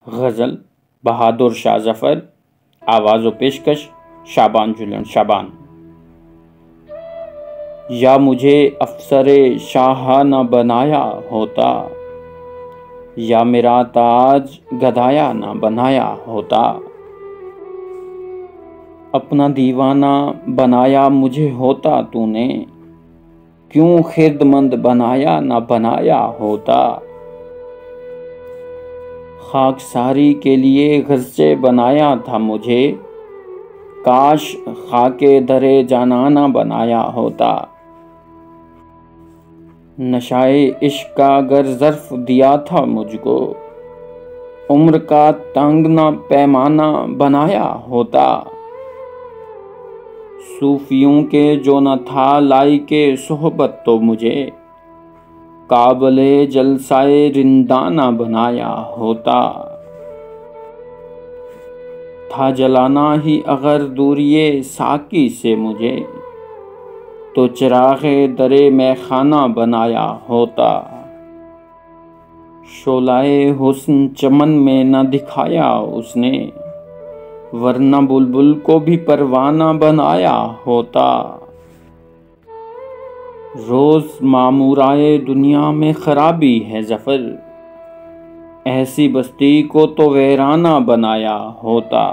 गज़ल बहादुर शाह ज़फ़र। आवाज़ व पेशकश शाबान जुलन शाबान। या मुझे अफ़सरे शाह न बनाया होता, या मेरा ताज गदाया न बनाया होता। अपना दीवाना बनाया मुझे होता तूने, क्यों खिदमंद बनाया न बनाया होता। खाकसारी के लिए गरचे बनाया था मुझे, काश खाके दरे जानाना बनाया होता। नशाए इश्क का अगर ज़र्फ दिया था मुझको, उम्र का तंगना पैमाना बनाया होता। सूफियों के जो न था लाइके सोहबत तो मुझे, काबले जलसाए रिंदाना बनाया होता। था जलाना ही अगर दूरिये साकी से मुझे, तो चिरागे दरे मैखाना बनाया होता। शोलाए हुस्न चमन में न दिखाया उसने, वरना बुलबुल को भी परवाना बनाया होता। रोज़ मामूराए दुनिया में खराबी है ज़फ़र, ऐसी बस्ती को तो वीराना बनाया होता।